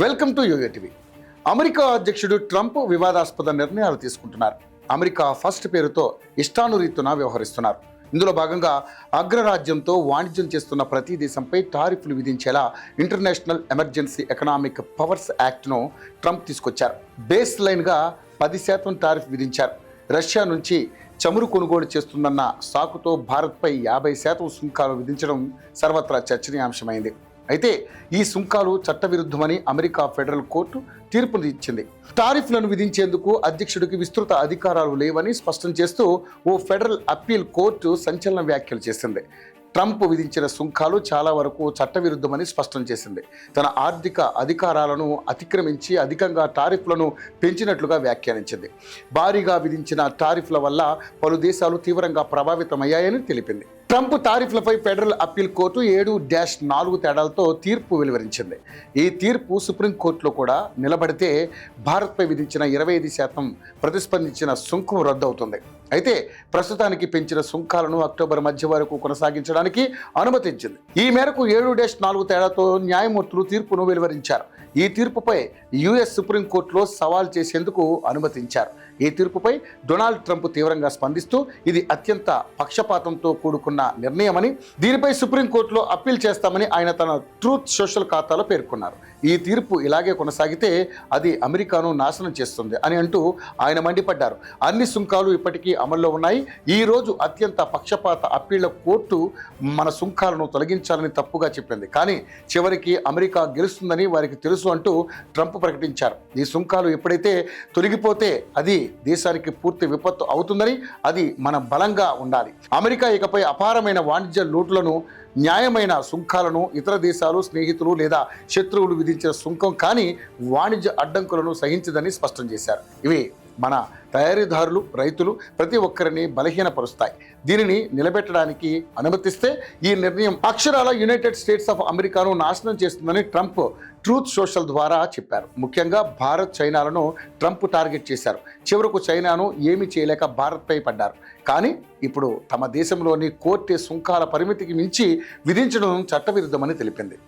Welcome to YoYo TV. America అధ్యక్షుడు Trump వివాదాస్పద నిర్ణయాలు తీసుకుంటున్నారు. అమెరికా ఫస్ట్ పేరుతో ఇష్టానురీతిన వ్యవహరిస్తున్నారు. ఇందులో భాగంగా అగ్రరాజ్యంతో వాణిజ్యం చేస్తున్న ప్రతి దేశంపై టారిఫ్లు విధించేలా ఇంటర్నేషనల్ ఎమర్జెన్సీ ఎకనామిక్ పవర్స్ యాక్ట్ను ట్రంప్ తీసుకొచ్చారు. బేస్ లైన్గా 10% టారిఫ్ విధించారు. రష్యా నుంచి చమురు కొనుగోలు చేస్తుందన్న సాకుతో భారత్పై 50% సుంకాలు విధించడం సర్వత్రా చర్చనీయాంశమైంది. అయితే ఈ సుంకాలు చట్టవిరుద్ధమని అమెరికా ఫెడరల్ కోర్టు తీర్పును ఇచ్చింది. టారిఫ్లను విధించేందుకు అధ్యక్షుడికి విస్తృత అధికారాలు లేవని స్పష్టం చేస్తూ ఓ ఫెడరల్ అప్పీల్ కోర్టు సంచలన వ్యాఖ్యలు చేసింది. ట్రంప్ విధించిన సుంకాలు చాలా వరకు చట్టవిరుద్ధమని స్పష్టం చేసింది. తన ఆర్థిక అధికారాలను అతిక్రమించి అధికంగా టారిఫ్లను పెంచినట్లుగా వ్యాఖ్యానించింది. భారీగా విధించిన టారిఫ్ల వల్ల పలు దేశాలు తీవ్రంగా ప్రభావితమయ్యాయని తెలిపింది. ట్రంప్ టారిఫ్లపై ఫెడరల్ అప్పీల్ కోర్టు 7-4 తేడాలతో తీర్పు వెలువరించింది. ఈ తీర్పు సుప్రీంకోర్టులో కూడా నిలబడితే భారత్పై విధించిన 25% ప్రతిస్పందించిన సుంకం రద్దవుతుంది. అయితే ప్రస్తుతానికి పెంచిన సుంకాలను అక్టోబర్ మధ్య వరకు కొనసాగించడానికి అనుమతించింది. ఈ మేరకు 7-4 తేడాతో న్యాయమూర్తులు తీర్పును వెలువరించారు. ఈ తీర్పుపై యుఎస్ సుప్రీంకోర్టులో సవాల్ చేసేందుకు అనుమతించారు. ఈ తీర్పుపై డొనాల్డ్ ట్రంప్ తీవ్రంగా స్పందిస్తూ ఇది అత్యంత పక్షపాతంతో కూడుకున్న నిర్ణయమని, దీనిపై సుప్రీంకోర్టులో అప్పీల్ చేస్తామని ఆయన తన ట్రూత్ సోషల్ ఖాతాలో పేర్కొన్నారు. ఈ తీర్పు ఇలాగే కొనసాగితే అది అమెరికాను నాశనం చేస్తుంది అని అంటూ ఆయన మండిపడ్డారు. అన్ని సుంకాలు ఇప్పటికీ అమల్లో ఉన్నాయి. ఈ రోజు అత్యంత పక్షపాత అప్పీళ్ల కోర్టు మన సుంకాలను తొలగించాలని తప్పుగా చెప్పింది. కానీ చివరికి అమెరికా గెలుస్తుందని వారికి తెలుసు అంటూ ట్రంప్ ప్రకటించారు. ఈ సుంకాలు ఎప్పుడైతే తొలగిపోతే అది దేశానికి పూర్తి విపత్తు అవుతుందని, అది మన బలంగా ఉండాలి. అమెరికా ఇకపై అపారమైన వాణిజ్య లోటులను, న్యాయమైన సుంకాలను, ఇతర దేశాలు, స్నేహితులు లేదా శత్రువులు విధించిన సుంకం కానీ వాణిజ్య అడ్డంకులను సహించదని స్పష్టం చేశారు. ఇవి మన తయారీదారులు, రైతులు ప్రతి ఒక్కరిని బలహీనపరుస్తాయి. దీనిని నిలబెట్టడానికి అనుమతిస్తే ఈ నిర్ణయం అక్షరాల యునైటెడ్ స్టేట్స్ ఆఫ్ అమెరికాను నాశనం చేస్తుందని ట్రంప్ ట్రూత్ సోషల్ ద్వారా చెప్పారు. ముఖ్యంగా భారత్, చైనాలను ట్రంప్ టార్గెట్ చేశారు. చివరకు చైనాను ఏమీ చేయలేక భారత్పై పడ్డారు. కానీ ఇప్పుడు తమ దేశంలోని కోర్టే సుంకాల పరిమితికి మించి విధించడం చట్టవిరుద్ధమని తెలిపింది.